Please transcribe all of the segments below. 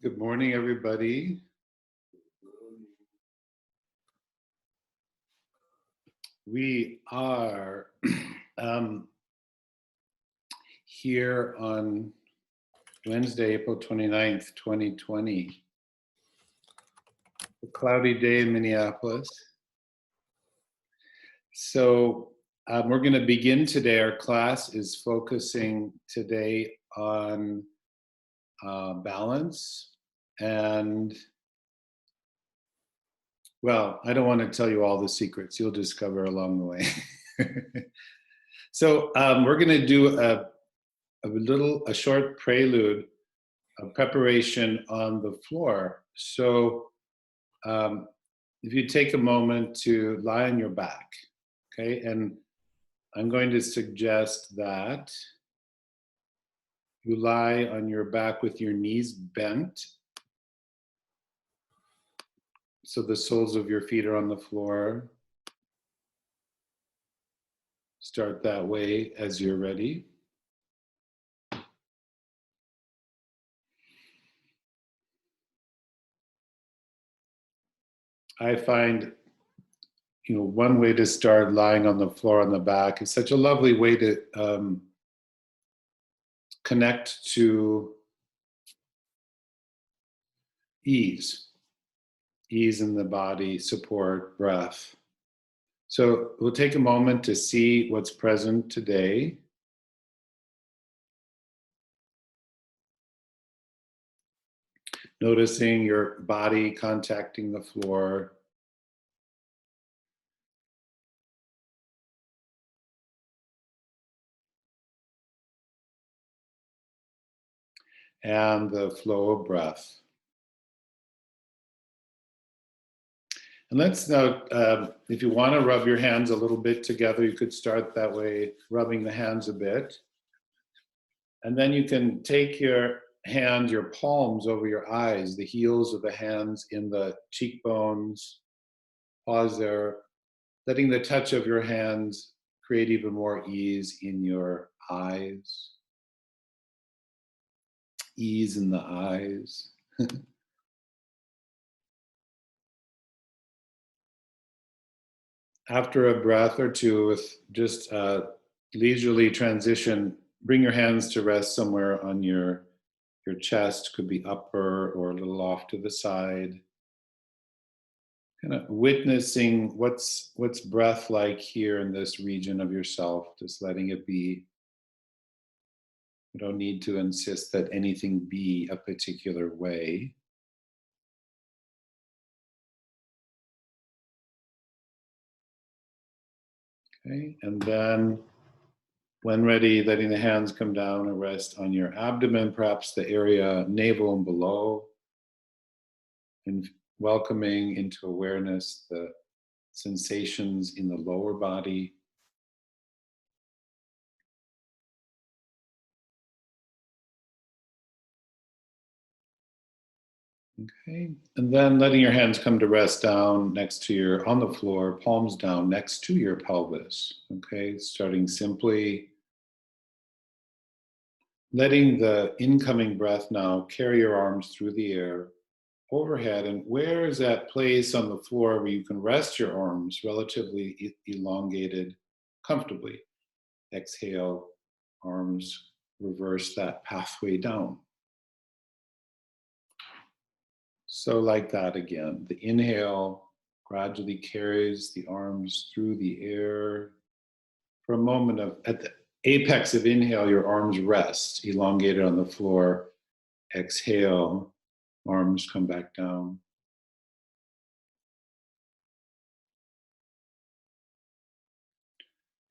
Good morning, everybody. We are here on Wednesday, April 29th, 2020. A cloudy day in Minneapolis. So we're going to begin today. Our class is focusing today on balance. And, well, I don't want to tell you all the secrets. You'll discover along the way. So we're going to do a short prelude, a preparation on the floor. So if you take a moment to lie on your back, okay? And I'm going to suggest that you lie on your back with your knees bent. So the soles of your feet are on the floor. Start that way as you're ready. I find, one way to start lying on the floor on the back is such a lovely way to connect to ease in the body, support, breath. So we'll take a moment to see what's present today. Noticing your body contacting the floor. And the flow of breath. And let's now, if you want to rub your hands a little bit together, you could start that way, rubbing the hands a bit. And then you can take your hand, your palms over your eyes, the heels of the hands in the cheekbones. Pause there, letting the touch of your hands create even more ease in your eyes. Ease in the eyes. After a breath or two, with just leisurely transition, bring your hands to rest somewhere on your chest, could be upper or a little off to the side. Kind of witnessing what's breath like here in this region of yourself, just letting it be. You don't need to insist that anything be a particular way. Okay, and then when ready, letting the hands come down and rest on your abdomen, perhaps the area navel and below, and welcoming into awareness the sensations in the lower body. Okay, and then letting your hands come to rest down next to on the floor, palms down next to your pelvis. Okay, starting simply. Letting the incoming breath now carry your arms through the air overhead. And where is that place on the floor where you can rest your arms relatively elongated comfortably? Exhale, arms reverse that pathway down. So like that again. The inhale gradually carries the arms through the air. For a moment at the apex of inhale, your arms rest, elongated on the floor. Exhale, arms come back down.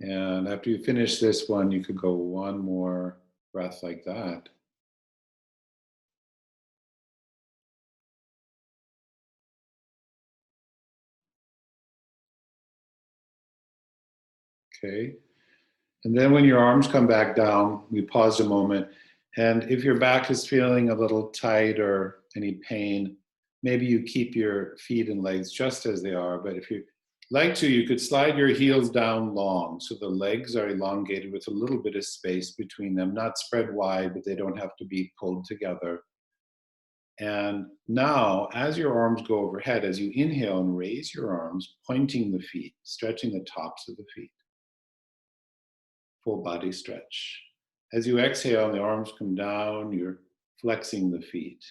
And after you finish this one, you could go one more breath like that. Okay. And then when your arms come back down, we pause a moment. And if your back is feeling a little tight or any pain, maybe you keep your feet and legs just as they are. But if you like to, you could slide your heels down long. So the legs are elongated with a little bit of space between them, not spread wide, but they don't have to be pulled together. And now, as your arms go overhead, as you inhale and raise your arms, pointing the feet, stretching the tops of the feet, full body stretch. As you exhale and the arms come down, you're flexing the feet,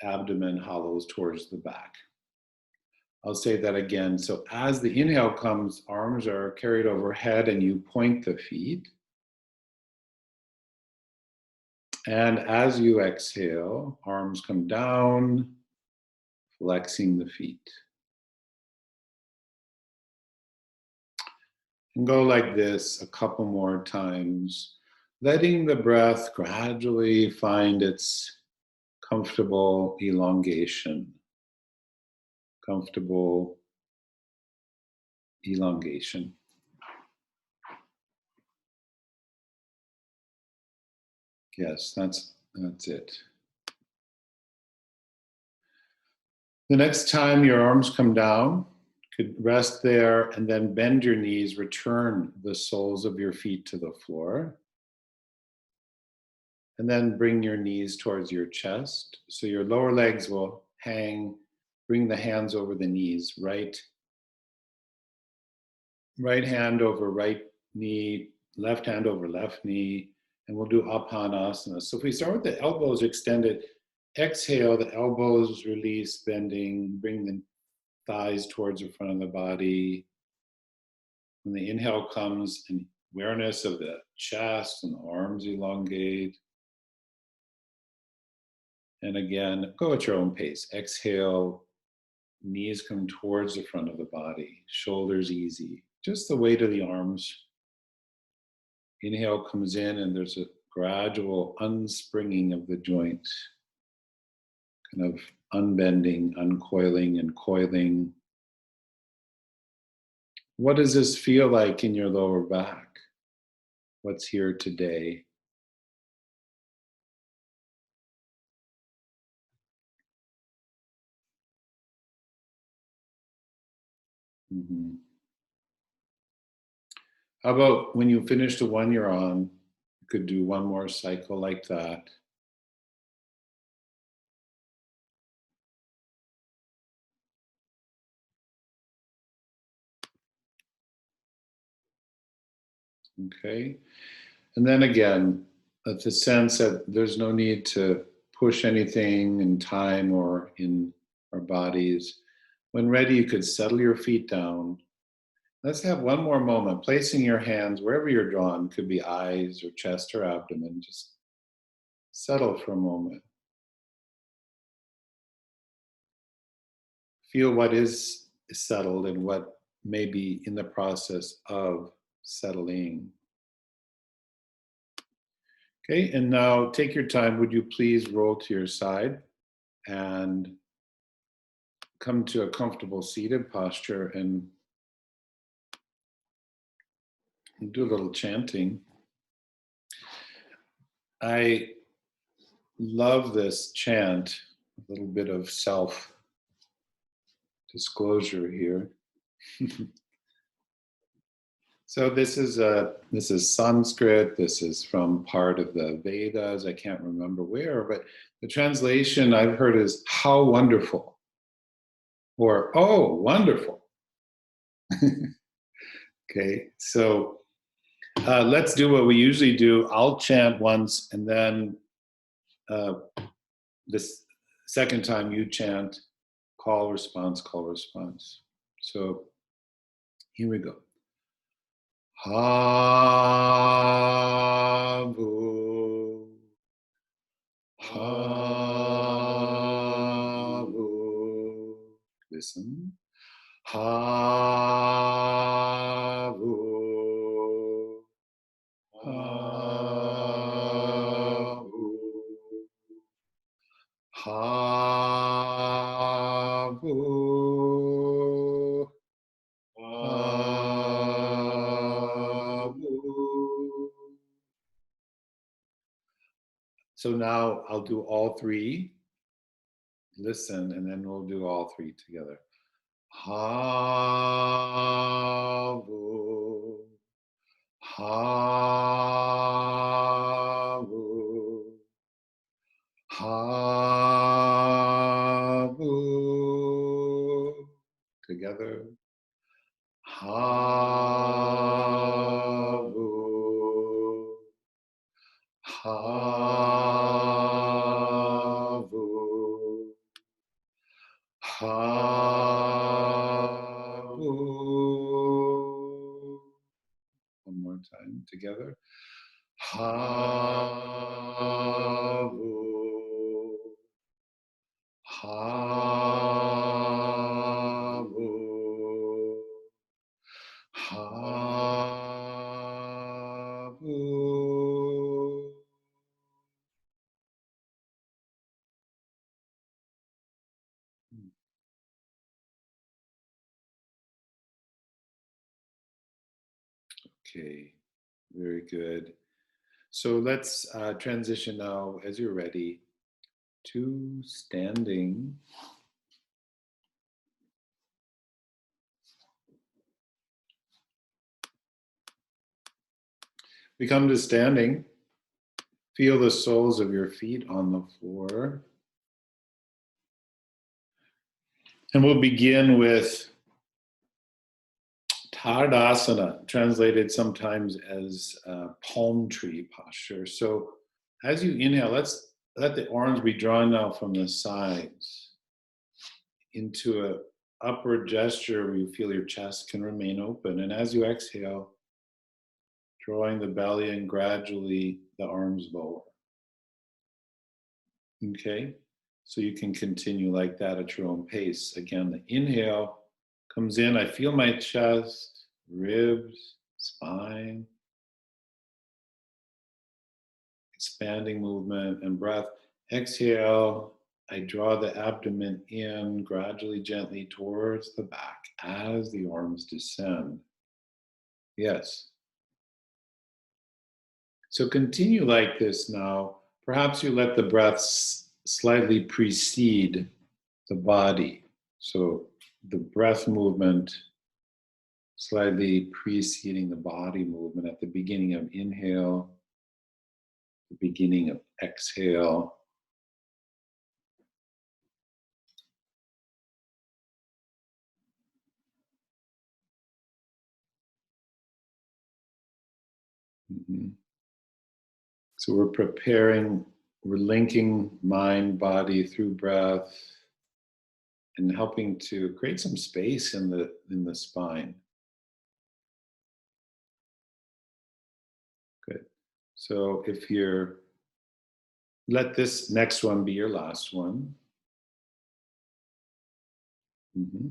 abdomen hollows towards the back. I'll say that again. So as the inhale comes, arms are carried overhead and you point the feet. And as you exhale, arms come down, flexing the feet. And go like this a couple more times, letting the breath gradually find its comfortable elongation. Comfortable elongation. Yes, that's it. The next time your arms come down, you could rest there and then bend your knees, return the soles of your feet to the floor. And then bring your knees towards your chest. So your lower legs will hang. Bring the hands over the knees, right hand over right knee, left hand over left knee, and we'll do Apanasana. So if we start with the elbows extended, exhale, the elbows release, bending, bring the thighs towards the front of the body. When the inhale comes, an awareness of the chest and the arms elongate. And again, go at your own pace. Exhale, knees come towards the front of the body, shoulders easy. Just the weight of the arms. Inhale comes in and there's a gradual unspringing of the joint, kind of unbending, uncoiling, and coiling. What does this feel like in your lower back? What's here today? Mm-hmm. How about when you finish the one you're on, you could do one more cycle like that. Okay. And then again, the sense that there's no need to push anything in time or in our bodies. When ready, you could settle your feet down. Let's have one more moment, placing your hands wherever you're drawn, could be eyes or chest or abdomen. Just settle for a moment. Feel what is settled and what may be in the process of settling. Okay, and now take your time. Would you please roll to your side and come to a comfortable seated posture and do a little chanting. I love this chant, a little bit of self disclosure here. So this is Sanskrit. This is from part of the Vedas. I can't remember where, but the translation I've heard is "how wonderful," or "oh, wonderful." Okay, so let's do what we usually do. I'll chant once, and then this second time you chant. Call, response, call, response. So here we go. Havu, havu. Listen. Havu, havu, havu, havu. So now I'll do all three. Listen, and then we'll do all three together. Havu, havu, havu. Together. Havu. Havu. Havu. One more time together. Havu. Havu. Havu. Okay, very good. So let's transition now, as you're ready, to standing. We come to standing. Feel the soles of your feet on the floor. And we'll begin with Tadasana, translated sometimes as palm tree posture. So as you inhale, let the arms be drawn now from the sides into an upward gesture where you feel your chest can remain open. And as you exhale, drawing the belly and gradually the arms lower. Okay, so you can continue like that at your own pace. Again, the inhale comes in, I feel my chest, ribs, spine, expanding movement and breath. Exhale, I draw the abdomen in gradually, gently towards the back as the arms descend. Yes. So continue like this now. Perhaps you let the breath slightly precede the body. So the breath movement slightly preceding the body movement at the beginning of inhale, the beginning of exhale. Mm-hmm. So we're preparing, we're linking mind, body through breath and helping to create some space in the spine. Good. So if you're, let this next one be your last one. Mm-hmm.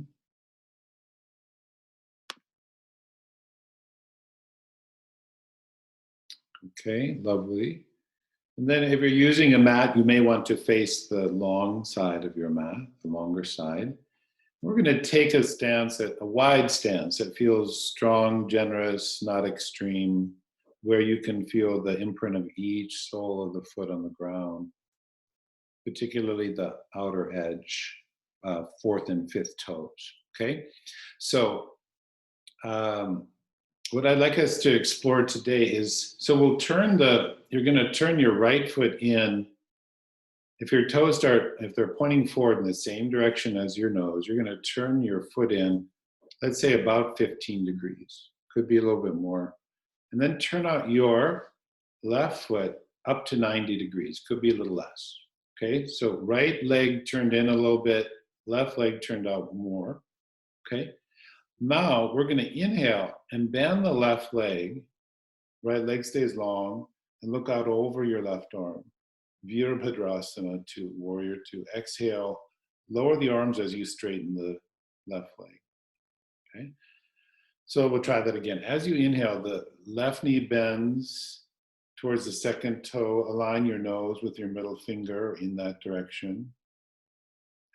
Okay, lovely. And then if you're using a mat, you may want to face the long side of your mat, the longer side. We're going to take a stance, a wide stance that feels strong, generous, not extreme, where you can feel the imprint of each sole of the foot on the ground, particularly the outer edge, fourth and fifth toes. Okay, so what I'd like us to explore today is, so we'll turn you're going to turn your right foot in. If your toes if they're pointing forward in the same direction as your nose, you're going to turn your foot in, let's say about 15 degrees. Could be a little bit more. And then turn out your left foot up to 90 degrees. Could be a little less. Okay, so right leg turned in a little bit, left leg turned out more. Okay, now we're going to inhale and bend the left leg. Right leg stays long and look out over your left arm. Virabhadrasana to warrior two. Exhale, lower the arms as you straighten the left leg. Okay, so we'll try that again. As you inhale, the left knee bends towards the second toe. Align your nose with your middle finger in that direction.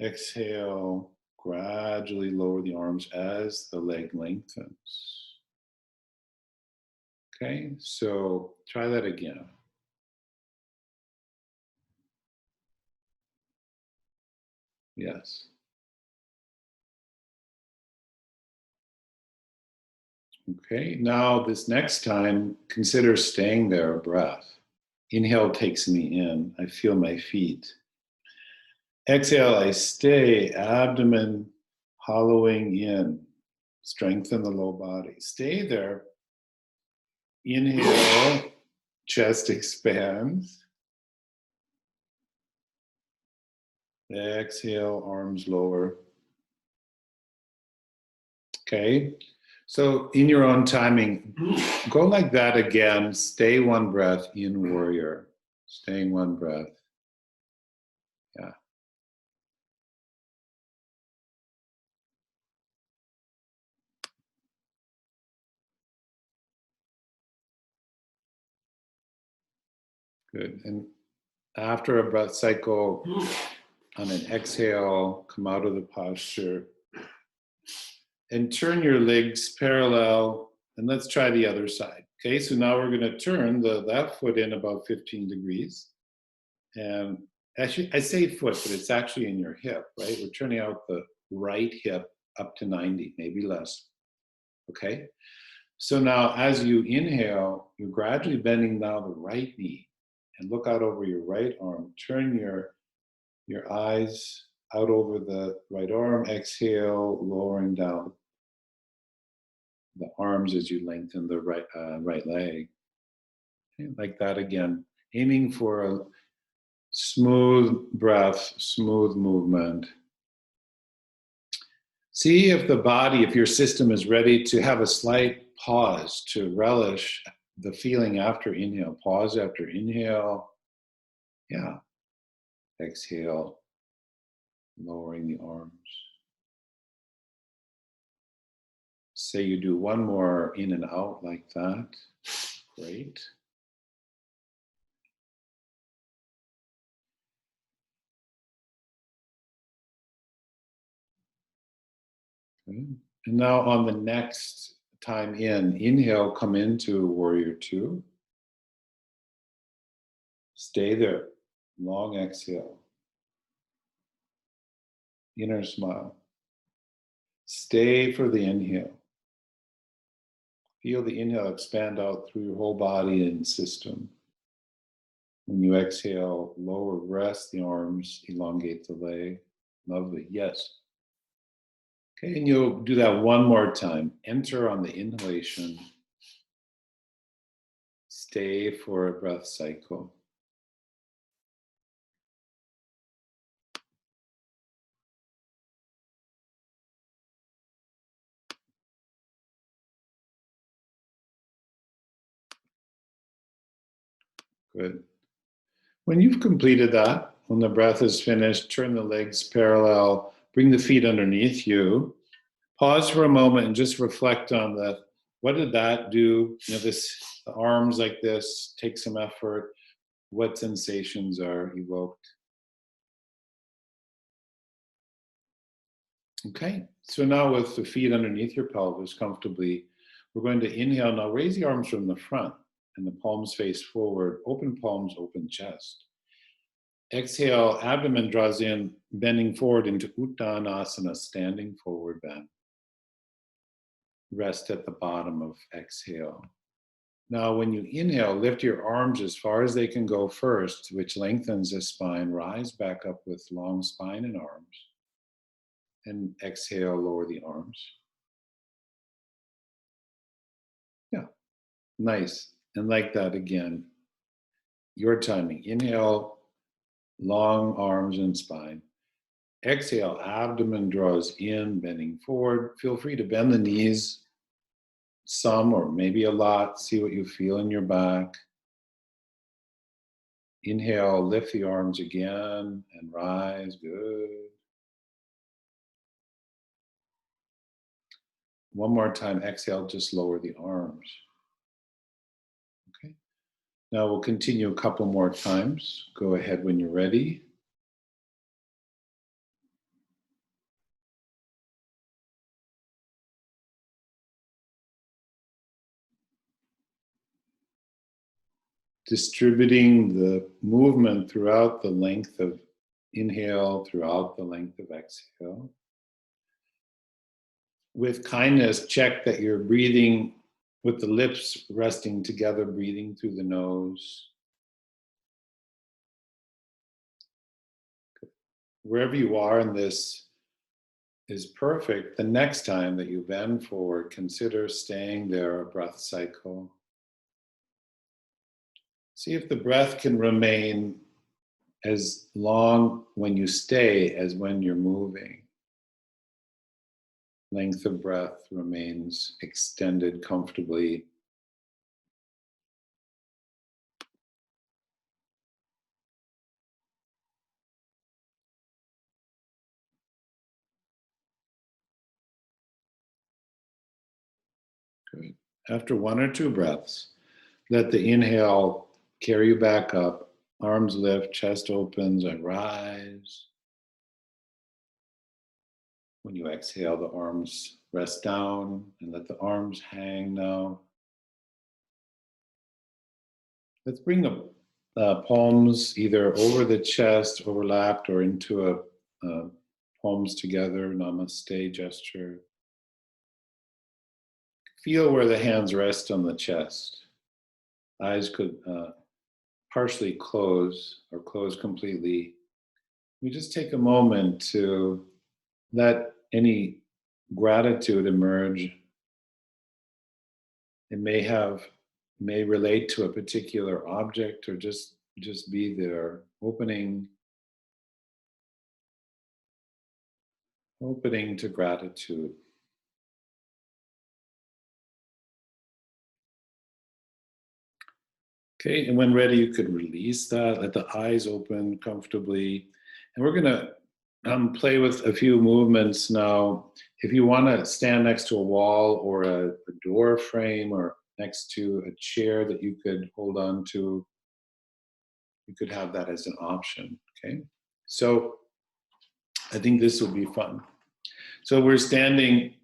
Exhale, gradually lower the arms as the leg lengthens. Okay, so try that again. Yes. Okay, now this next time, consider staying there, breath. Inhale takes me in. I feel my feet. Exhale, I stay, abdomen Hollowing in. Strengthen the low body. Stay there. Inhale, chest expands. Exhale, arms lower. Okay, so in your own timing, go like that again. Stay one breath in warrior. Staying one breath. Yeah. Good. And after a breath cycle, on an exhale, come out of the posture and turn your legs parallel. And let's try the other side. Okay, so now we're going to turn the left foot in about 15 degrees. And actually, I say foot, but it's actually in your hip, right? We're turning out the right hip up to 90, maybe less. Okay? So now as you inhale, you're gradually bending now the right knee and look out over your right arm. Turn your eyes out over the right arm. Exhale, lowering down the arms as you lengthen the right leg. Okay, like that again. Aiming for a smooth breath, smooth movement. See if the body, if your system is ready to have a slight pause to relish the feeling after inhale. Pause after inhale. Yeah. Exhale, lowering the arms. Say you do one more in and out like that. Great. Okay. And now on the next time in, inhale, come into warrior two. Stay there. Long exhale. Inner smile. Stay for the inhale. Feel the inhale expand out through your whole body and system. When you exhale, lower, rest the arms, elongate the leg. Lovely. Yes. Okay, and you'll do that one more time. Enter on the inhalation. Stay for a breath cycle. Good. When you've completed that, when the breath is finished, turn the legs parallel, bring the feet underneath you. Pause for a moment and just reflect on the, what did that do? You know, the arms like this, take some effort. What sensations are evoked? Okay, so now with the feet underneath your pelvis comfortably, we're going to inhale. Now raise the arms from the front and the palms face forward, open palms, open chest. Exhale, abdomen draws in, bending forward into Uttanasana, standing forward bend. Rest at the bottom of exhale. Now, when you inhale, lift your arms as far as they can go first, which lengthens the spine. Rise back up with long spine and arms. And exhale, lower the arms. Yeah, nice. And like that again. Your timing. Inhale, long arms and spine. Exhale, abdomen draws in, bending forward. Feel free to bend the knees some or maybe a lot. See what you feel in your back. Inhale, lift the arms again and rise. Good. One more time, exhale, just lower the arms. Okay. Now we'll continue a couple more times. Go ahead when you're ready. Distributing the movement throughout the length of inhale, throughout the length of exhale. With kindness, check that you're breathing with the lips resting together, breathing through the nose. Wherever you are in this is perfect, the next time that you bend forward, consider staying there a breath cycle. See if the breath can remain as long when you stay as when you're moving. Length of breath remains extended comfortably. Good. After one or two breaths, let the inhale carry you back up. Arms lift, chest opens, and rise. When you exhale, the arms rest down and let the arms hang now. Let's bring the palms either over the chest, overlapped, or into a palms together, namaste gesture. Feel where the hands rest on the chest. Eyes could partially close or close completely. We just take a moment to let any gratitude emerge. It may relate to a particular object or just be there, opening to gratitude. Okay, and when ready, you could release that, let the eyes open comfortably. And we're gonna play with a few movements now. If you wanna stand next to a wall or a door frame or next to a chair that you could hold on to, you could have that as an option, okay? So I think this will be fun. So we're standing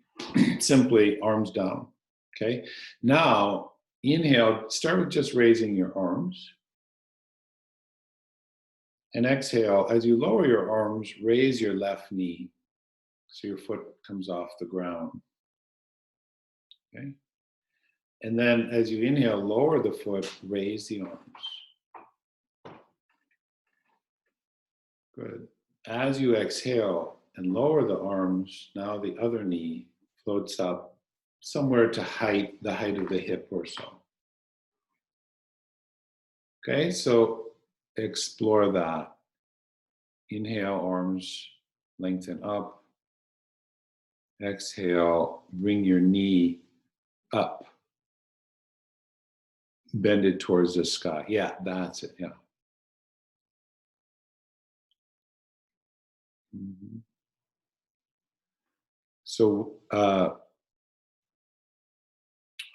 simply arms down, okay? Now, inhale, start with just raising your arms. And exhale, as you lower your arms, raise your left knee so your foot comes off the ground, okay? And then as you inhale, lower the foot, raise the arms. Good. As you exhale and lower the arms, now the other knee floats up somewhere to the height of the hip or so. Okay, so explore that. Inhale, arms lengthen up. Exhale, bring your knee up. Bend it towards the sky. Yeah, that's it. Yeah. Mm-hmm. So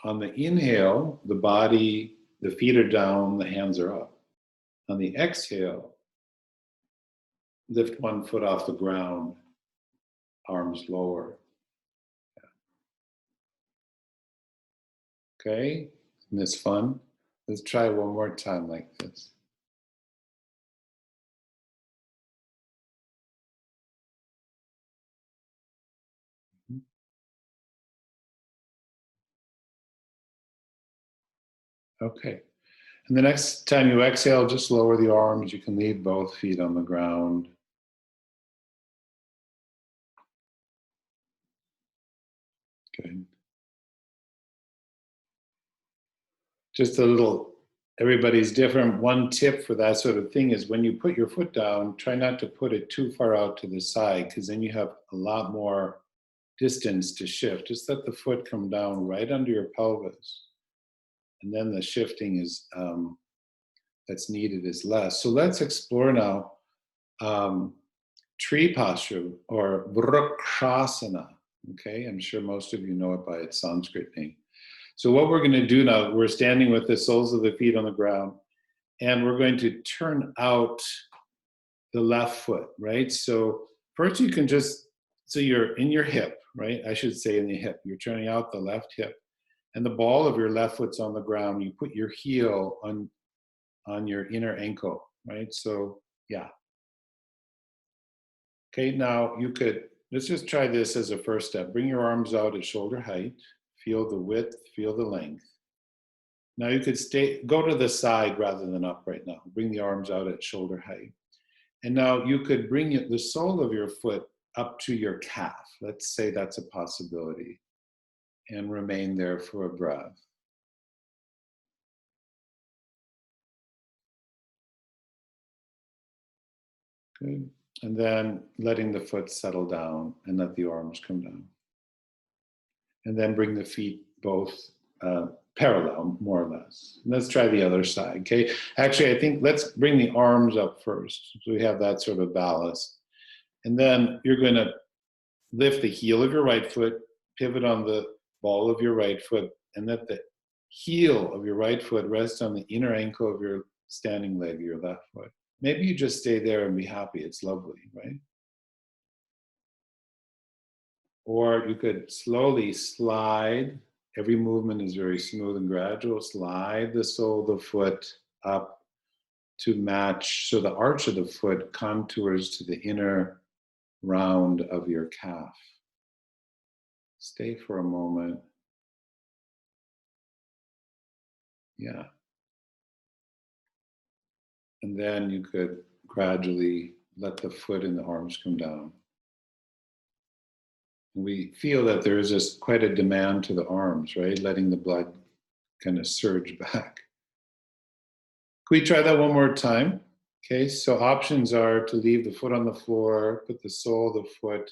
on the inhale, the feet are down, the hands are up. On the exhale, lift one foot off the ground, arms lower. Okay, isn't this fun? Let's try one more time like this. Okay. And the next time you exhale, just lower the arms. You can leave both feet on the ground. Good. Just a little, everybody's different. One tip for that sort of thing is when you put your foot down, try not to put it too far out to the side because then you have a lot more distance to shift. Just let the foot come down right under your pelvis. And then the shifting is that's needed is less. So let's explore now tree posture or vrukshasana. Okay, I'm sure most of you know it by its Sanskrit name. So what we're going to do now, we're standing with the soles of the feet on the ground, and we're going to turn out the left foot, right? So first you can so you're in your hip, right? I should say in the hip. You're turning out the left hip, and the ball of your left foot's on the ground. You put your heel on your inner ankle, right? So yeah. Okay, now let's just try this as a first step. Bring your arms out at shoulder height. Feel the width, feel the length. Now you could go to the side rather than up right now. Bring the arms out at shoulder height. And now you could bring the sole of your foot up to your calf. Let's say that's a possibility. And remain there for a breath. Good. And then letting the foot settle down and let the arms come down. And then bring the feet both parallel, more or less. And let's try the other side, okay? Actually, I think let's bring the arms up first. So we have that sort of ballast. And then you're going to lift the heel of your right foot, pivot on the ball of your right foot, and let the heel of your right foot rest on the inner ankle of your standing leg of your left foot. Maybe you just stay there and be happy. It's lovely, right? Or you could slowly slide. Every movement is very smooth and gradual. Slide the sole of the foot up to match, so the arch of the foot contours to the inner round of your calf. Stay for a moment. Yeah. And then you could gradually let the foot and the arms come down. And we feel that there is just quite a demand to the arms, right? Letting the blood kind of surge back. Can we try that one more time? Okay, so options are to leave the foot on the floor, put the sole of the foot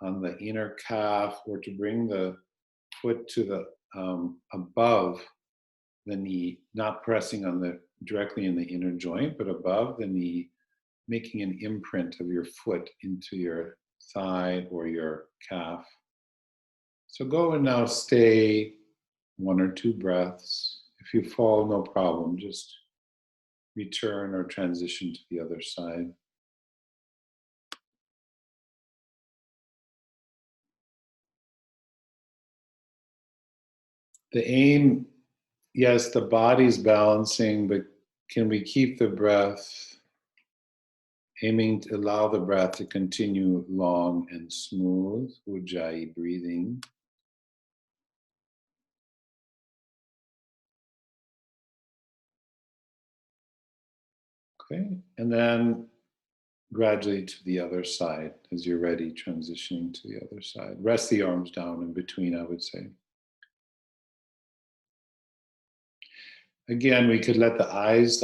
on the inner calf, or to bring the foot to the above the knee, not pressing on the directly in the inner joint, but above the knee, making an imprint of your foot into your thigh or your calf. So go and now stay 1 or 2 breaths. If you fall, no problem. Just return or transition to the other side. The aim, yes, the body's balancing, but can we keep the breath, aiming to allow the breath to continue long and smooth, Ujjayi breathing. Okay, and then gradually to the other side. As you're ready, transitioning to the other side. Rest the arms down in between, I would say. Again, we could let the eyes,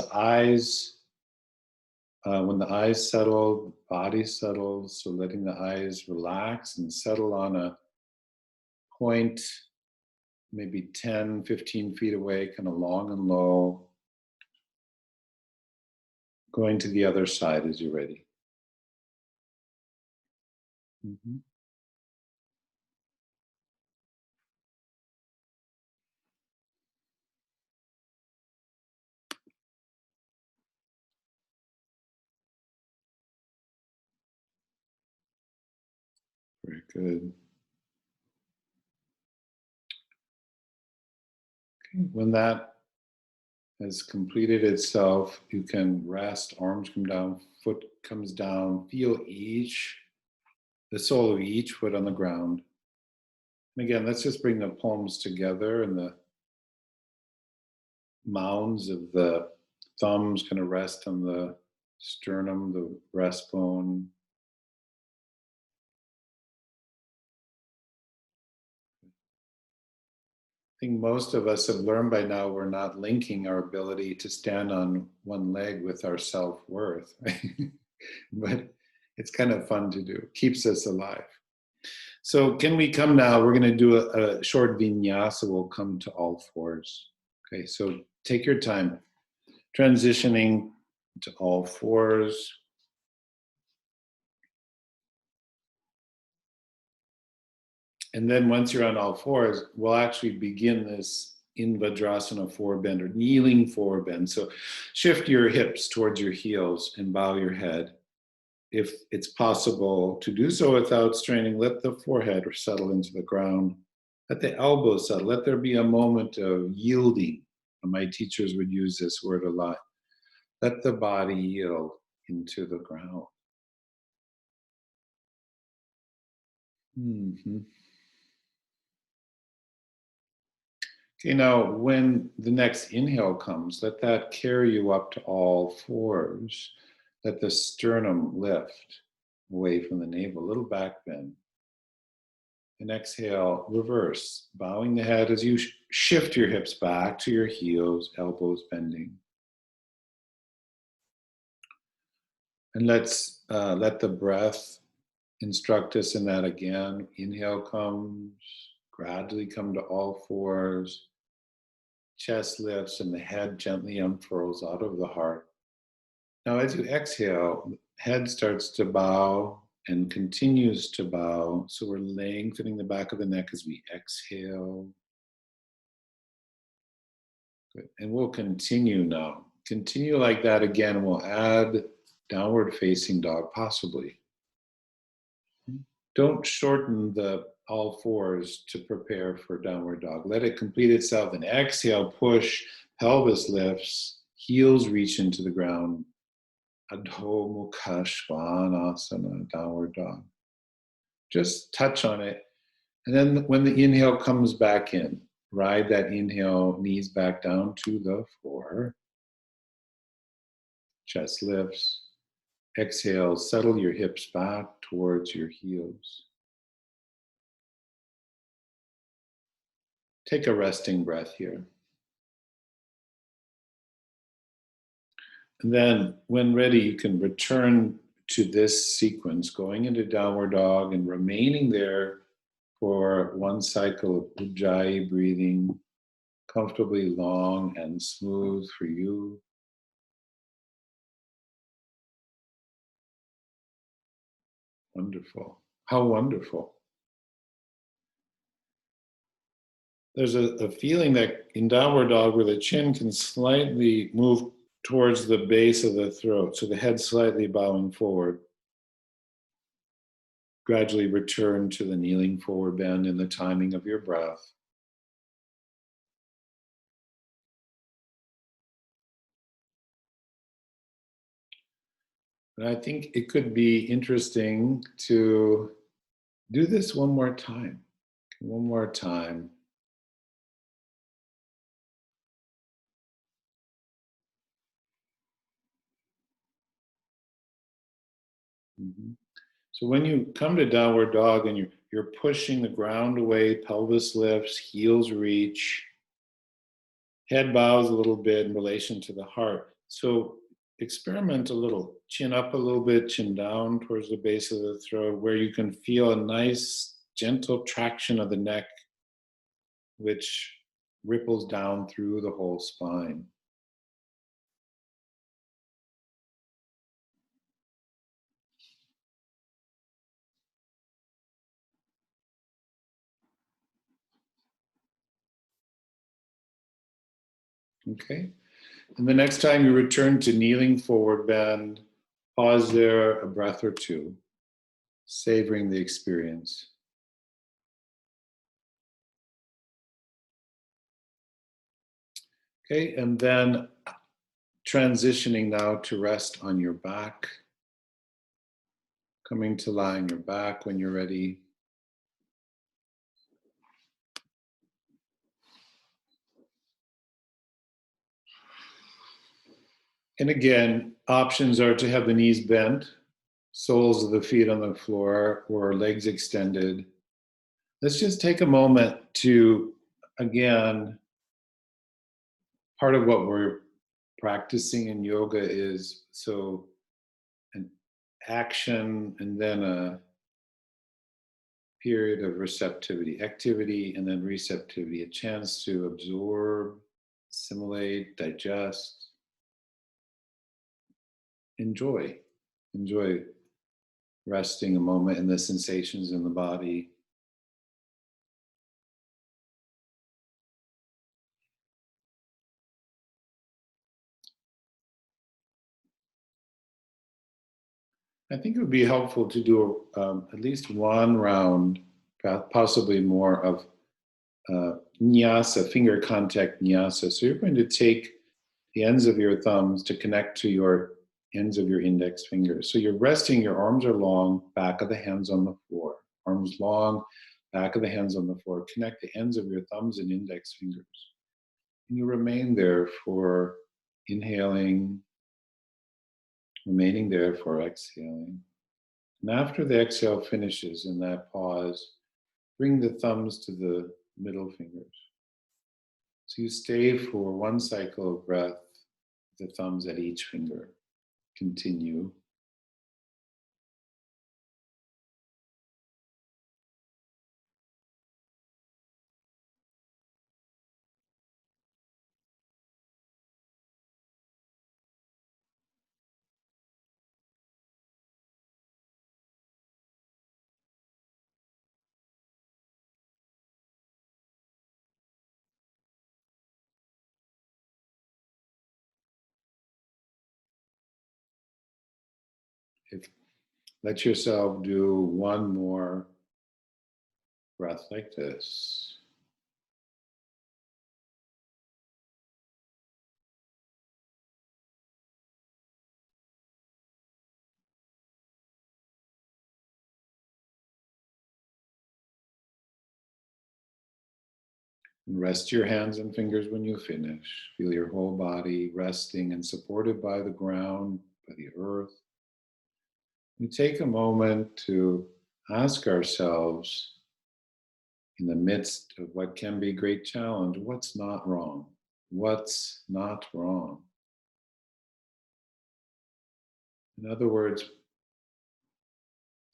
when the eyes settle, body settles, so letting the eyes relax and settle on a point, maybe 10, 15 feet away, kind of long and low. Going to the other side as you're ready. Mm-hmm. Very good. Okay. When that has completed itself, you can rest, arms come down, foot comes down, feel the sole of each foot on the ground. And again, let's just bring the palms together and the mounds of the thumbs kind of rest on the sternum, the breastbone. I think most of us have learned by now we're not linking our ability to stand on one leg with our self-worth, right? But it's kind of fun to do. Keeps us alive. So can we come now? We're going to do a short vinyasa. We'll come to all fours. Okay, so take your time. Transitioning to all fours. And then once you're on all fours, we'll actually begin this in Vajrasana forward bend or kneeling forward bend. So shift your hips towards your heels and bow your head. If it's possible to do so without straining, let the forehead settle into the ground. Let the elbows settle. Let there be a moment of yielding. My teachers would use this word a lot. Let the body yield into the ground. Mm-hmm. Okay, now when the next inhale comes, let that carry you up to all fours. Let the sternum lift. away from the navel, a little back bend. And exhale, reverse, bowing the head as you shift your hips back to your heels, elbows bending. And let's let the breath instruct us in that again. Inhale comes, gradually come to all fours. Chest lifts and the head gently unfurls out of the heart. Now, as you exhale, head starts to bow and continues to bow. So we're lengthening the back of the neck as we exhale. Good. And we'll continue now. Continue like that again, and we'll add downward facing dog, possibly. Don't shorten the all fours to prepare for downward dog. Let it complete itself. And exhale, push, pelvis lifts, heels reach into the ground. Adho Mukha Svanasana, downward dog. Just touch on it. And then when the inhale comes back in, ride that inhale, knees back down to the floor. Chest lifts. Exhale, settle your hips back towards your heels. Take a resting breath here. And then, when ready, you can return to this sequence, going into downward dog and remaining there for one cycle of Ujjayi breathing, comfortably long and smooth for you. Wonderful. How wonderful. There's a feeling that in downward dog where the chin can slightly move towards the base of the throat, so the head slightly bowing forward. Gradually return to the kneeling forward bend in the timing of your breath. And I think it could be interesting to do this one more time. One more time. Mm-hmm. So when you come to downward dog and you're pushing the ground away, pelvis lifts, heels reach, head bows a little bit in relation to the heart. So experiment a little, chin up a little bit, chin down towards the base of the throat, where you can feel a nice gentle traction of the neck, which ripples down through the whole spine. Okay. And the next time you return to kneeling forward bend, pause there a breath or two, savoring the experience. Okay, and then transitioning now to rest on your back, coming to lie on your back when you're ready. And again, options are to have the knees bent, soles of the feet on the floor, or legs extended. Let's just take a moment to, again, part of what we're practicing in yoga is so an action and then a period of receptivity, activity and then receptivity, a chance to absorb, assimilate, digest, enjoy resting a moment in the sensations in the body. I think it would be helpful to do at least one round, possibly more, of nyasa, finger contact nyasa. So you're going to take the ends of your thumbs to connect to your ends of your index fingers. So you're resting, your arms are long, back of the hands on the floor. Arms long, back of the hands on the floor. Connect the ends of your thumbs and index fingers. And you remain there for inhaling, remaining there for exhaling. And after the exhale finishes in that pause, bring the thumbs to the middle fingers. So you stay for one cycle of breath, the thumbs at each finger. Continue. If, let yourself do one more breath like this. And rest your hands and fingers when you finish. Feel your whole body resting and supported by the ground, by the earth. We take a moment to ask ourselves, in the midst of what can be great challenge, what's not wrong? What's not wrong? In other words,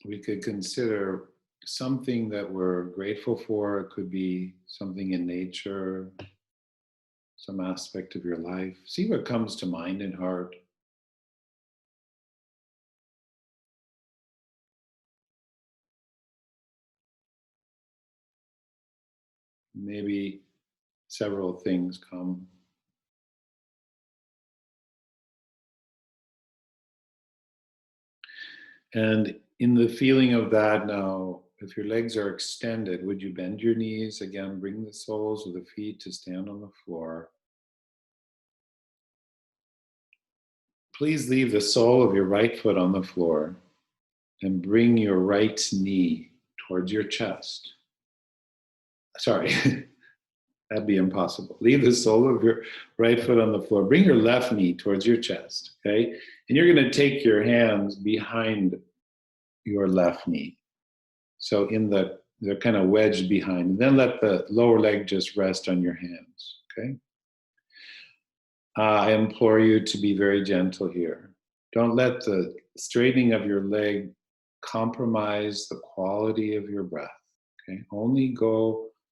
we could consider something that we're grateful for. It could be something in nature, some aspect of your life. See what comes to mind and heart. Maybe several things come. And in the feeling of that now, if your legs are extended, would you bend your knees? Again, bring the soles of the feet to stand on the floor. Please leave the sole of your right foot on the floor and bring your right knee towards your chest. Sorry, that'd be impossible. Leave the sole of your right foot on the floor. Bring your left knee towards your chest, okay? And you're going to take your hands behind your left knee. So they're kind of wedged behind. And then let the lower leg just rest on your hands, okay? I implore you to be very gentle here. Don't let the straightening of your leg compromise the quality of your breath. Okay,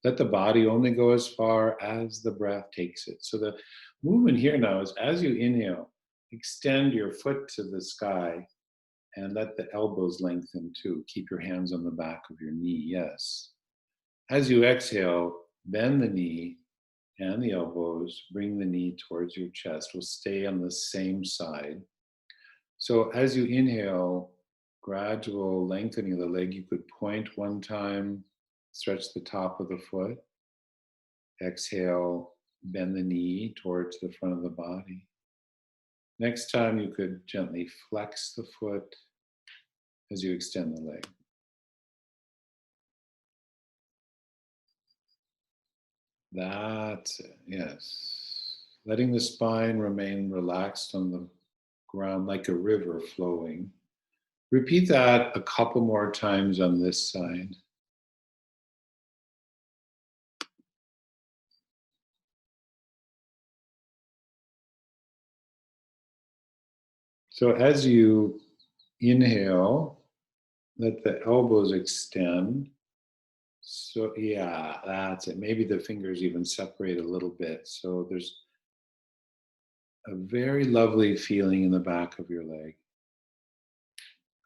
let the body only go as far as the breath takes it. So the movement here now is as you inhale, extend your foot to the sky and let the elbows lengthen too. Keep your hands on the back of your knee, yes. As you exhale, bend the knee and the elbows, bring the knee towards your chest. We'll stay on the same side. So as you inhale, gradual lengthening of the leg, you could point one time, stretch the top of the foot. Exhale, bend the knee towards the front of the body. Next time, you could gently flex the foot as you extend the leg. That's it, yes. Letting the spine remain relaxed on the ground like a river flowing. Repeat that a couple more times on this side. So as you inhale, let the elbows extend. So yeah, that's it. Maybe the fingers even separate a little bit. So there's a very lovely feeling in the back of your leg.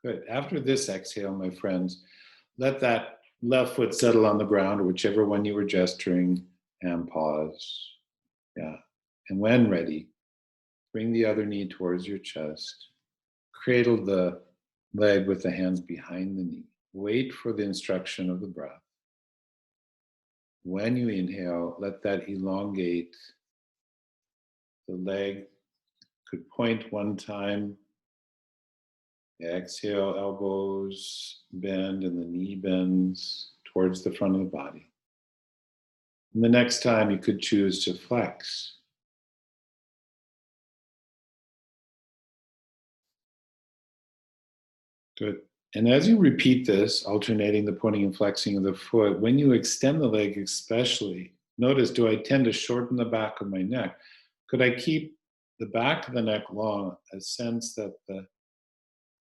Good. After this exhale, my friends, let that left foot settle on the ground, or whichever one you were gesturing, and pause. Yeah. And when ready, bring the other knee towards your chest. Cradle the leg with the hands behind the knee. Wait for the instruction of the breath. When you inhale, let that elongate. The leg could point one time. Exhale, elbows bend and the knee bends towards the front of the body. And the next time you could choose to flex. Good. And as you repeat this, alternating the pointing and flexing of the foot, when you extend the leg, especially, notice, do I tend to shorten the back of my neck? Could I keep the back of the neck long, a sense that the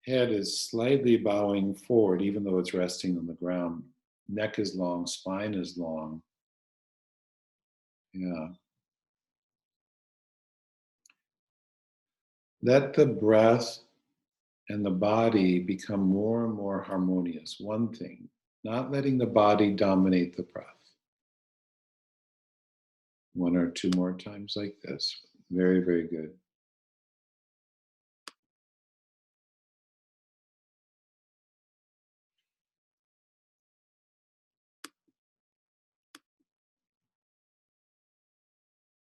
head is slightly bowing forward, even though it's resting on the ground? Neck is long, spine is long. Yeah. Let the breath and the body become more and more harmonious. One thing, not letting the body dominate the breath. One or two more times like this. Very, very good.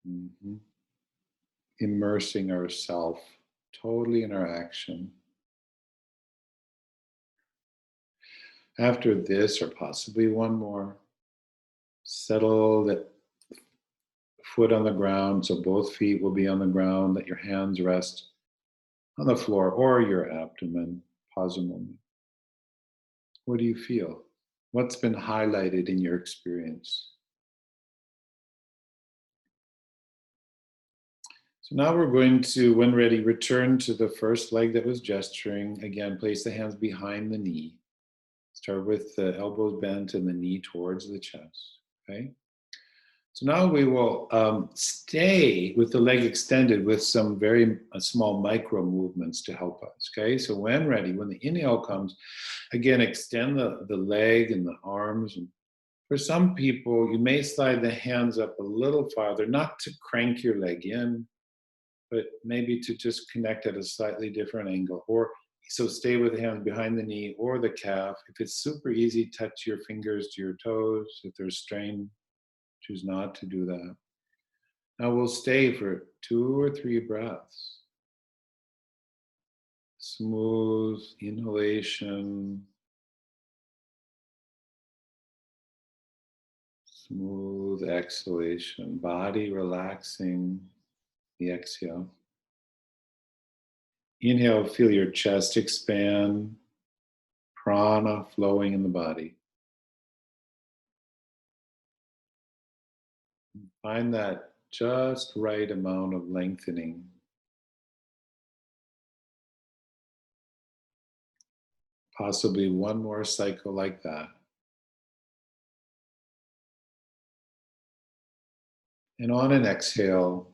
Mhm. Immersing ourselves totally in our action. After this, or possibly one more, settle the foot on the ground so both feet will be on the ground. Let your hands rest on the floor or your abdomen. Pause a moment. What do you feel? What's been highlighted in your experience? So now we're going to, when ready, return to the first leg that was gesturing. Again, place the hands behind the knee. Start with the elbows bent and the knee towards the chest. Okay. So now we will stay with the leg extended with some very small micro movements to help us. Okay. So when ready, when the inhale comes, again, extend the leg and the arms. And for some people, you may slide the hands up a little farther, not to crank your leg in, but maybe to just connect at a slightly different angle. Or so stay with the hands behind the knee or the calf. If it's super easy, touch your fingers to your toes. If there's strain, choose not to do that. Now we'll stay for 2 or 3 breaths. Smooth inhalation, smooth exhalation, body relaxing the exhale. Inhale, feel your chest expand, prana flowing in the body. Find that just right amount of lengthening. Possibly one more cycle like that. And on an exhale,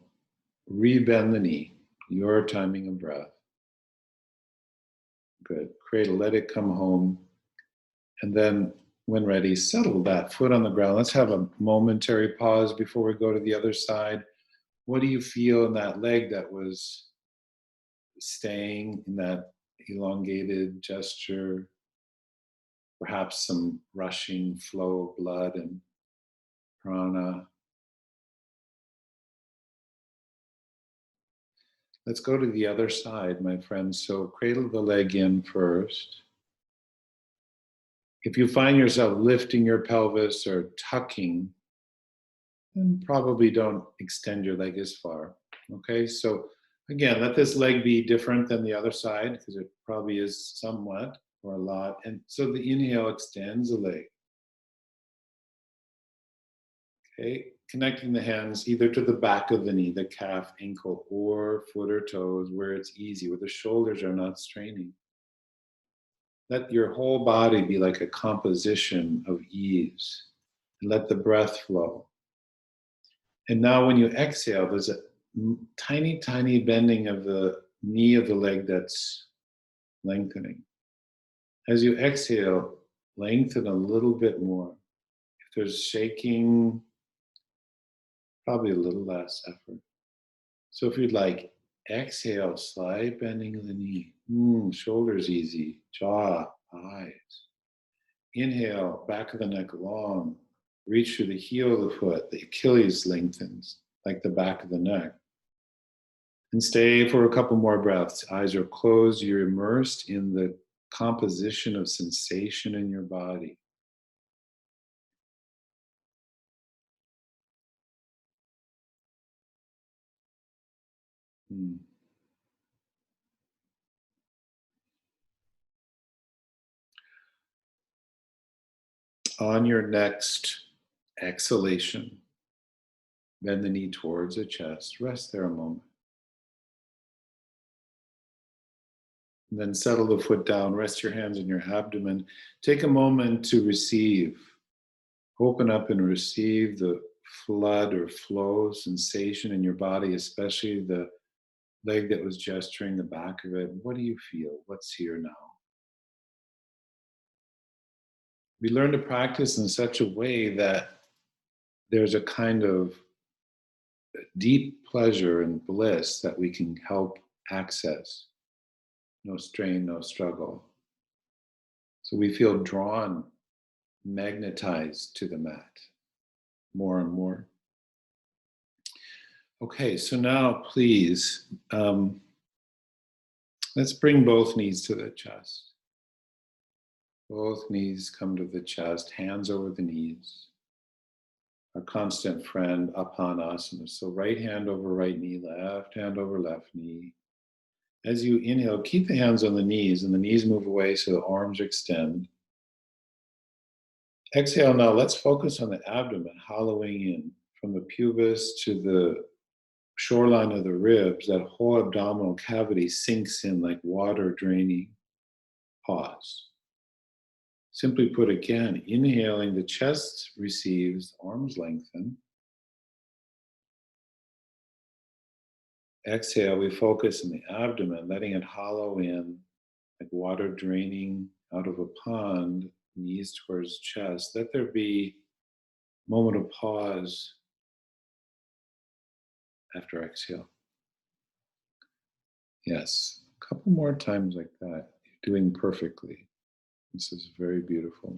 rebend the knee, your timing of breath. Good. Cradle, let it come home. And then, when ready, settle that foot on the ground. Let's have a momentary pause before we go to the other side. What do you feel in that leg that was staying in that elongated gesture? Perhaps some rushing flow of blood and prana. Let's go to the other side, my friends. So cradle the leg in first. If you find yourself lifting your pelvis or tucking, then probably don't extend your leg as far. Okay, so again, let this leg be different than the other side because it probably is somewhat or a lot. And so the inhale extends the leg. Okay, connecting the hands either to the back of the knee, the calf, ankle, or foot or toes where it's easy, where the shoulders are not straining. Let your whole body be like a composition of ease. And let the breath flow. And now, when you exhale, there's a tiny, tiny bending of the knee of the leg that's lengthening. As you exhale, lengthen a little bit more. If there's shaking, probably a little less effort. So if you'd like, exhale, slight bending of the knee. Shoulders easy, jaw, eyes. Inhale, back of the neck long. Reach through the heel of the foot. The Achilles lengthens, like the back of the neck. And stay for a couple more breaths. Eyes are closed. You're immersed in the composition of sensation in your body. Hmm. On your next exhalation, bend the knee towards the chest. Rest there a moment. And then settle the foot down. Rest your hands on your abdomen. Take a moment to receive. Open up and receive the flood or flow sensation in your body, especially the leg that was gesturing, the back of it. What do you feel? What's here now? We learn to practice in such a way that there's a kind of deep pleasure and bliss that we can help access. No strain, no struggle. So we feel drawn, magnetized to the mat more and more. Okay, so now please, let's bring both knees to the chest. Both knees come to the chest, hands over the knees. Our constant friend, Apanasana. So right hand over right knee, left hand over left knee. As you inhale, keep the hands on the knees and the knees move away so the arms extend. Exhale now, let's focus on the abdomen, hollowing in from the pubis to the shoreline of the ribs. That whole abdominal cavity sinks in like water draining. Pause. Simply put again, inhaling, the chest receives, arms lengthen. Exhale, we focus in the abdomen, letting it hollow in like water draining out of a pond, knees towards chest. Let there be a moment of pause after exhale. Yes, a couple more times like that. You're doing perfectly. This is very beautiful.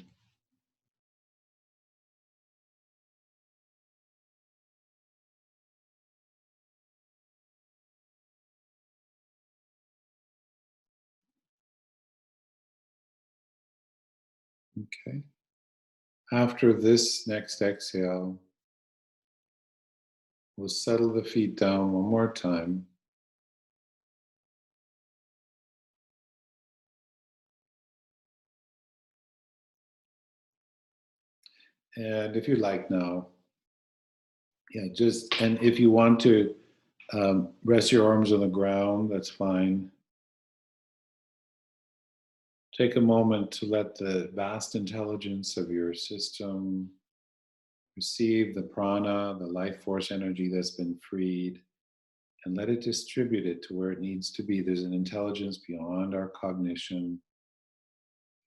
Okay. After this next exhale, we'll settle the feet down one more time. And if you like now, and if you want to rest your arms on the ground, that's fine. Take a moment to let the vast intelligence of your system receive the prana, the life force energy that's been freed, and let it distribute it to where it needs to be. There's an intelligence beyond our cognition.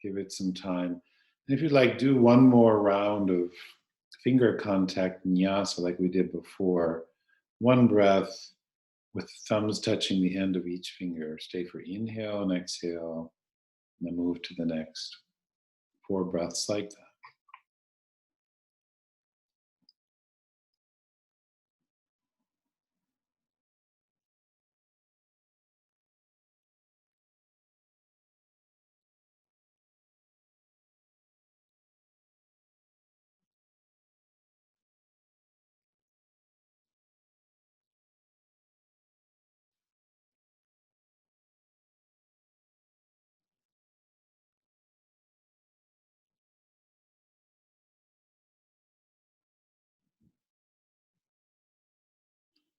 Give it some time. And if you'd like, do one more round of finger contact vinyasa like we did before. One breath with thumbs touching the end of each finger. Stay for inhale and exhale, and then move to the next. 4 breaths like that.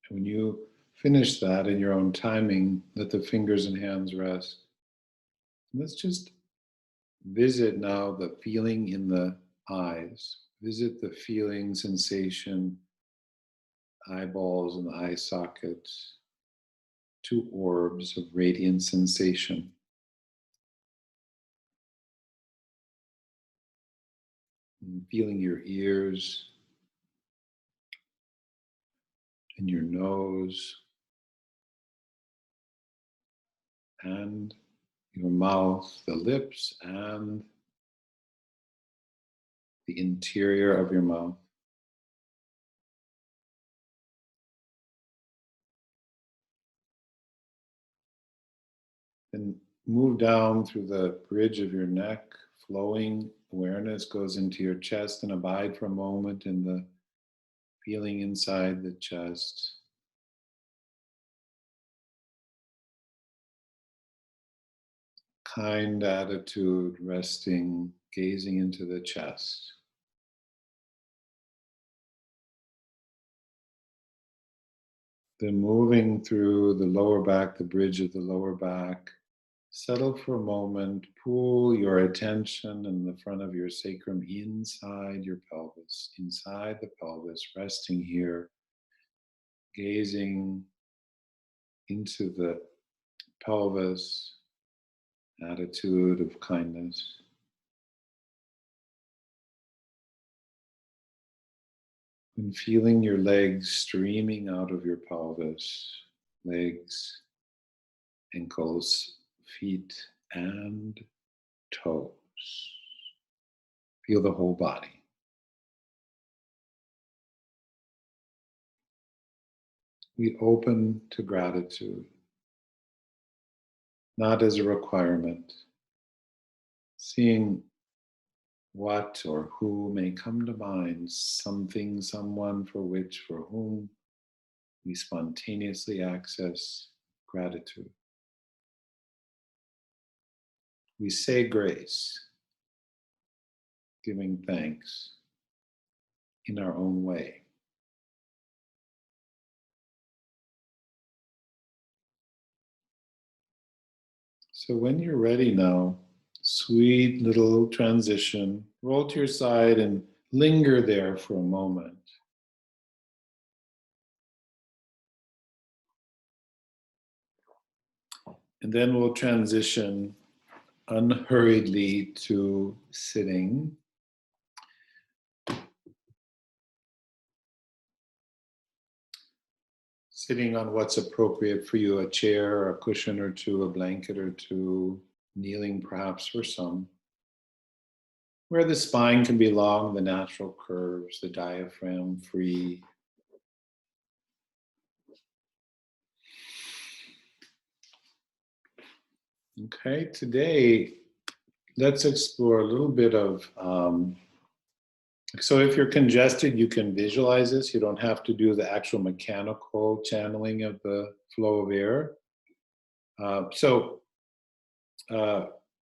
When you finish that in your own timing, let the fingers and hands rest. Let's just visit now the feeling in the eyes. Visit the feeling, sensation, eyeballs and the eye sockets, 2 orbs of radiant sensation. And feeling your ears and your nose and your mouth, the lips, and the interior of your mouth. And move down through the bridge of your neck, flowing awareness goes into your chest, and abide for a moment in the feeling inside the chest. Kind attitude, resting, gazing into the chest. Then moving through the lower back, the bridge of the lower back. Settle for a moment. Pull your attention in the front of your sacrum inside your pelvis, inside the pelvis, resting here, gazing into the pelvis, attitude of kindness. And feeling your legs streaming out of your pelvis, legs, ankles, feet, and toes. Feel the whole body. We open to gratitude, not as a requirement, seeing what or who may come to mind, something, someone for which, for whom we spontaneously access gratitude. We say grace, giving thanks in our own way. So when you're ready now, sweet little transition, roll to your side and linger there for a moment. And then we'll transition unhurriedly to sitting. Sitting on what's appropriate for you, a chair, a cushion or two, a blanket or two, kneeling perhaps for some. Where the spine can be long, the natural curves, the diaphragm free. Okay, today let's explore a little bit of, so if you're congested, you can visualize this. You don't have to do the actual mechanical channeling of the flow of air.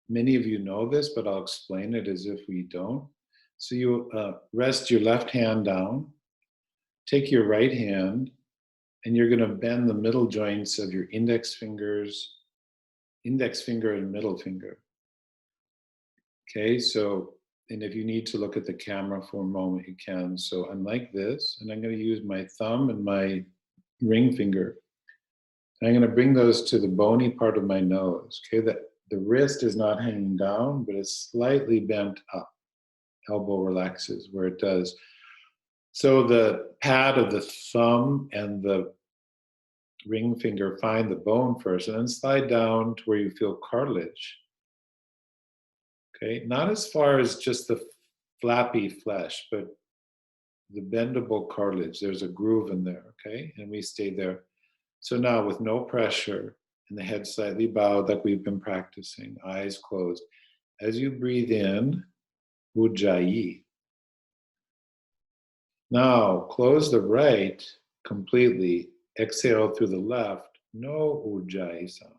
Many of you know this, but I'll explain it as if we don't. So you rest your left hand down, take your right hand, and you're going to bend the middle joints of your index finger and middle finger. Okay, so, and if you need to look at the camera for a moment, you can. So I'm like this, and I'm going to use my thumb and my ring finger. And I'm going to bring those to the bony part of my nose. Okay, the wrist is not hanging down, but it's slightly bent up. Elbow relaxes where it does. So the pad of the thumb and the ring finger find the bone first, and then slide down to where you feel cartilage. Okay, not as far as just the flappy flesh, but the bendable cartilage. There's a groove in there, okay? And we stay there. So now with no pressure and the head slightly bowed like we've been practicing, eyes closed. As you breathe in, Ujjayi. Now close the right completely. Exhale through the left. No Ujjayi sound.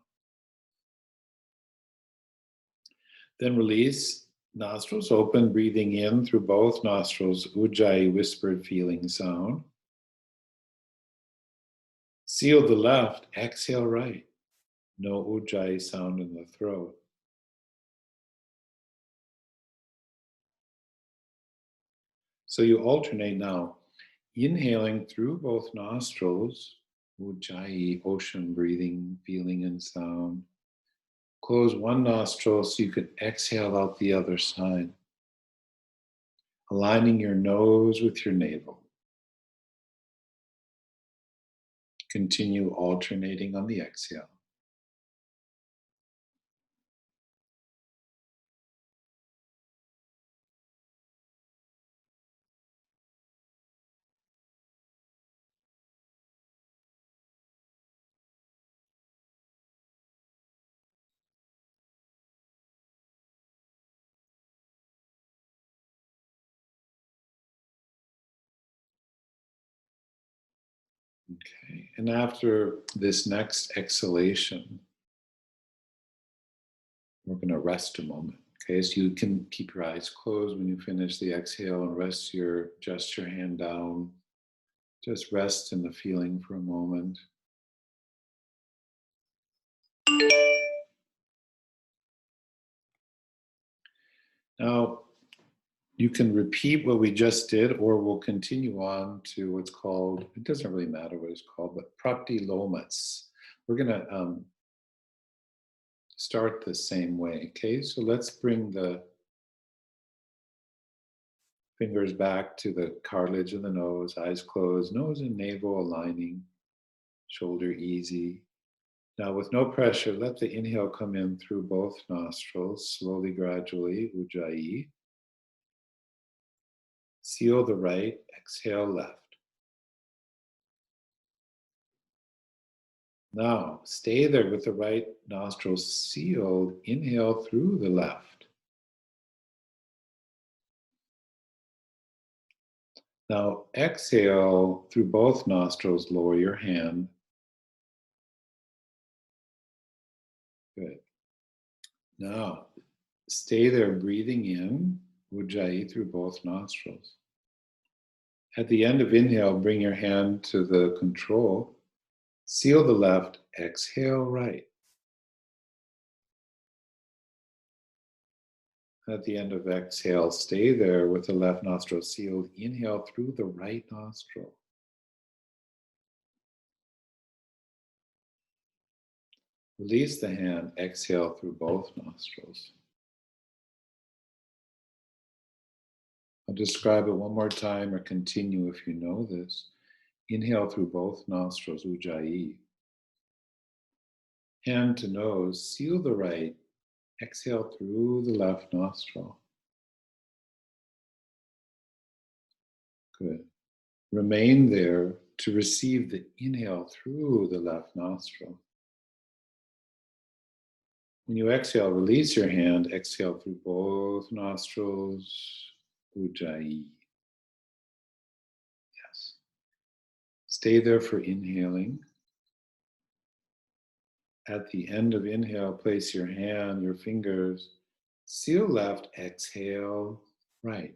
Then release. Nostrils open, breathing in through both nostrils. Ujjayi whispered feeling sound. Seal the left. Exhale right. No Ujjayi sound in the throat. So you alternate now, inhaling through both nostrils, Ujjayi, ocean breathing, feeling and sound. Close one nostril so you can exhale out the other side, aligning your nose with your navel. Continue alternating on the exhale. Okay, and after this next exhalation, we're going to rest a moment. Okay, so you can keep your eyes closed when you finish the exhale and just your hand down. Just rest in the feeling for a moment. Now, you can repeat what we just did, or we'll continue on to what's called, it doesn't really matter what it's called, but pratilomas. We're going to start the same way. Okay, so let's bring the fingers back to the cartilage of the nose, eyes closed, nose and navel aligning, shoulder easy. Now, with no pressure, let the inhale come in through both nostrils, slowly, gradually, ujjayi. Seal the right, exhale left. Now, stay there with the right nostril sealed. Inhale through the left. Now, exhale through both nostrils. Lower your hand. Good. Now, stay there breathing in, ujjayi, through both nostrils. At the end of inhale, bring your hand to the control. Seal the left, exhale right. At the end of exhale, stay there with the left nostril sealed. Inhale through the right nostril. Release the hand, exhale through both nostrils. I'll describe it one more time or continue if you know this. Inhale through both nostrils, ujjayi. Hand to nose, seal the right. Exhale through the left nostril. Good. Remain there to receive the inhale through the left nostril. When you exhale, release your hand. Exhale through both nostrils, ujjayi. Yes. Stay there for inhaling. At the end of inhale, place your hand, your fingers, seal left, exhale right.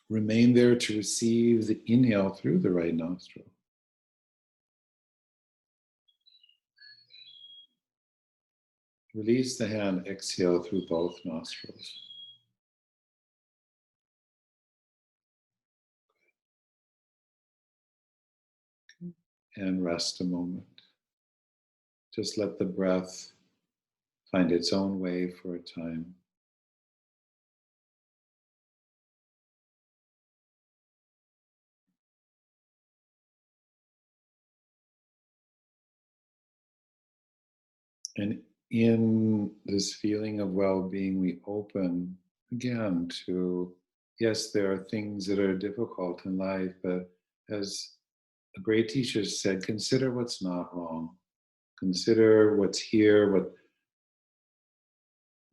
Remain there to receive the inhale through the right nostril. Release the hand, exhale through both nostrils. And rest a moment. Just let the breath find its own way for a time. And in this feeling of well-being, we open again to, yes, there are things that are difficult in life, but as a great teacher said, consider what's not wrong. Consider what's here, what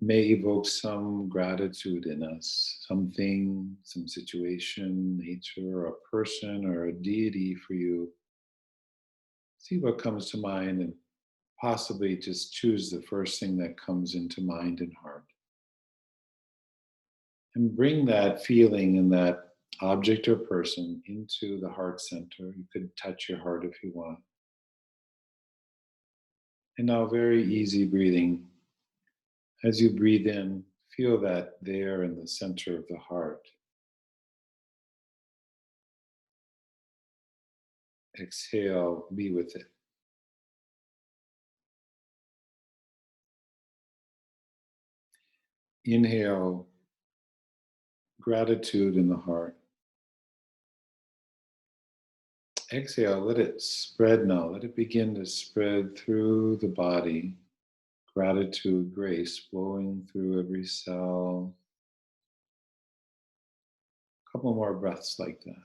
may evoke some gratitude in us, something, some situation, nature, or a person, or a deity for you. See what comes to mind and possibly just choose the first thing that comes into mind and heart. And bring that feeling and that object or person into the heart center. You could touch your heart if you want. And now, very easy breathing. As you breathe in, feel that there in the center of the heart. Exhale, be with it. Inhale, gratitude in the heart. Exhale, let it spread now. Let it begin to spread through the body. Gratitude, grace flowing through every cell. A couple more breaths like that.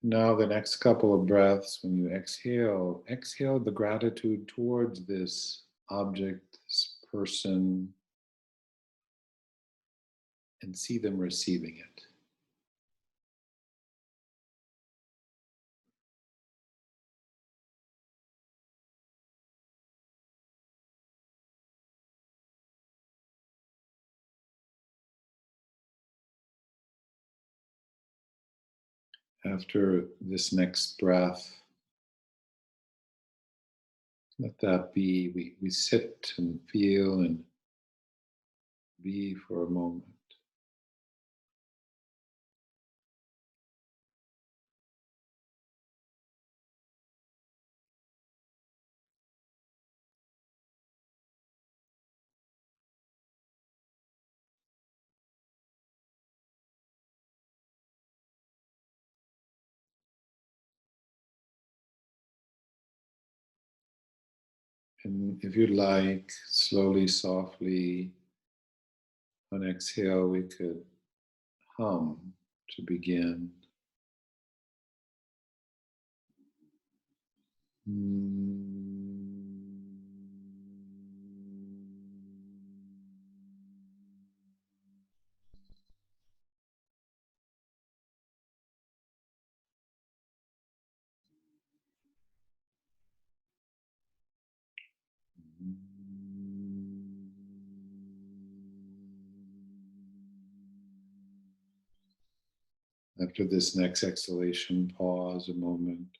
Now, the next couple of breaths, when you exhale, exhale the gratitude towards this object, this person, and see them receiving it. After this next breath, let that be. We sit and feel and be for a moment. And if you'd like, slowly, softly, on exhale, we could hum to begin. After this next exhalation, pause a moment.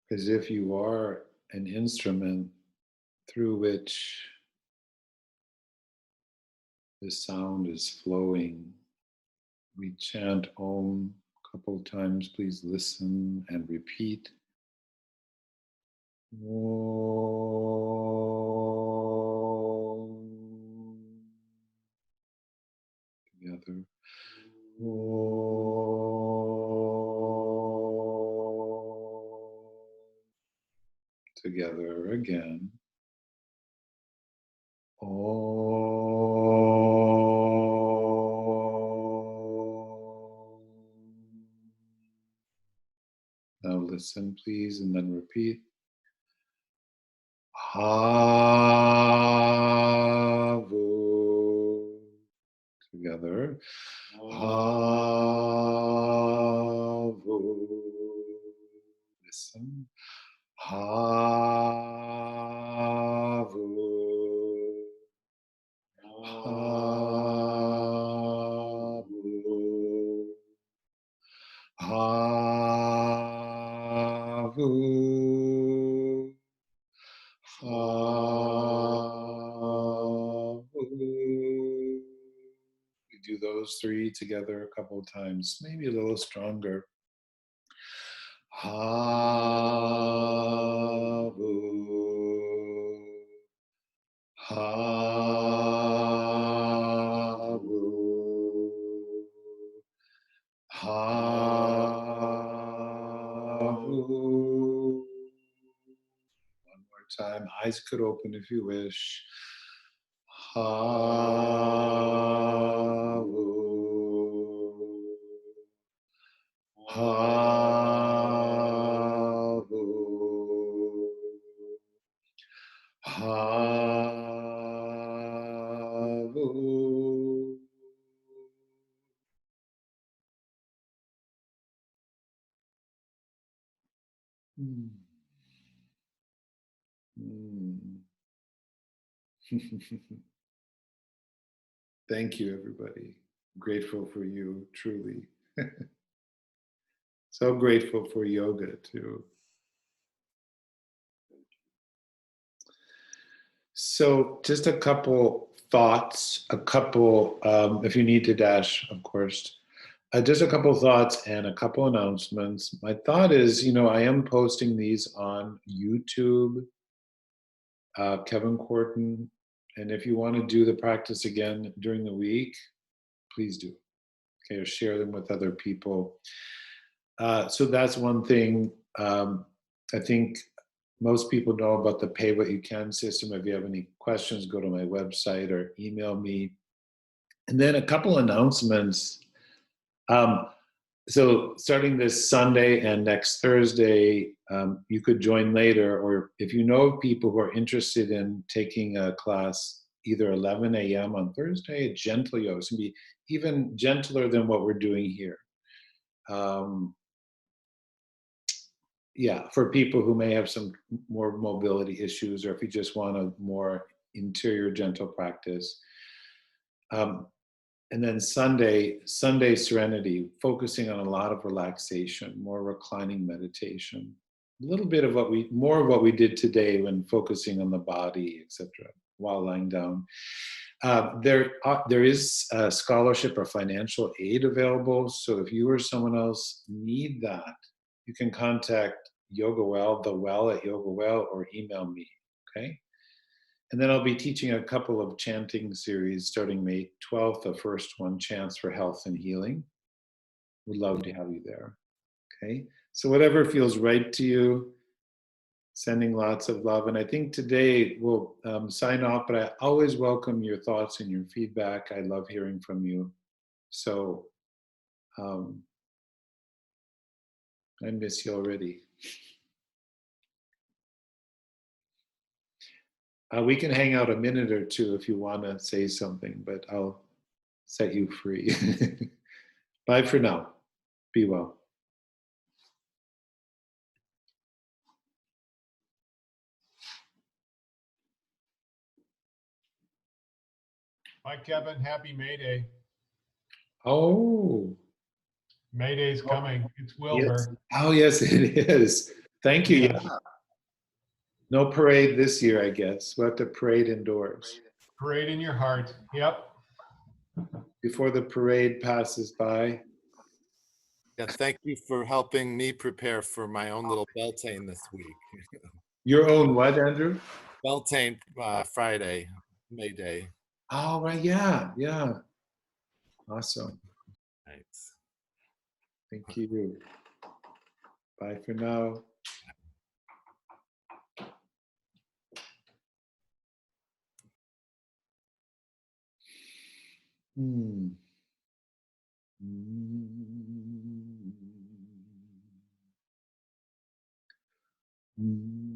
As if you are an instrument through which the sound is flowing. We chant Om a couple of times. Please listen and repeat. Om. Together. Om. Together again. Om. Now listen, please, and then repeat. Havu. Together. Havu. Listen. Havu. Havu. Havu. Havu. We do those three together a couple of times, maybe a little stronger. Havu. Havu. Havu. One more time. Eyes could open if you wish. Havu. Havu. Havu. Thank you, everybody. Grateful for you, truly. So grateful for yoga, too. So just a couple thoughts, if you need to dash, of course, just a couple thoughts and a couple announcements. My thought is, I am posting these on YouTube, Kevin Kortan, and if you want to do the practice again during the week, please do. Okay, or share them with other people. So that's one thing. I think most people know about the pay what you can system. If you have any questions, go to my website or email me. And then a couple announcements. So starting this Sunday and next Thursday, you could join later, or if you know people who are interested in taking a class, either 11 a.m. on Thursday, gentle yoga. It's going to be even gentler than what we're doing here. Um, yeah, for people who may have some more mobility issues, or if you just want a more interior gentle practice. Um, and then Sunday Serenity, focusing on a lot of relaxation, more reclining meditation, a little bit of more of what we did today when focusing on the body, etc., while lying down. There is a scholarship or financial aid available. So if you or someone else need that, you can contact YogaWell, the well at YogaWell, or email me. Okay. And then I'll be teaching a couple of chanting series starting May 12th. The first one, Chants for Health and Healing. Would love to have you there. Okay. So whatever feels right to you, sending lots of love. And I think today we'll sign off, but I always welcome your thoughts and your feedback. I love hearing from you. So I miss you already. We can hang out a minute or two if you want to say something, but I'll set you free. Bye for now. Be well. Hi, Kevin. Happy May Day. Oh. May Day's coming. It's Yes. Wilbur. Oh, yes, it is. Thank you. Yes. Yeah. No parade this year, I guess. We'll have to parade indoors. Parade in your heart. Yep. Before the parade passes by. Yeah, thank you for helping me prepare for my own little Beltane this week. Your own what, Andrew? Beltane Friday, May Day. Oh, right. Yeah. Yeah. Awesome. Thanks. Thank you. Bye for now. Hmm. Mm.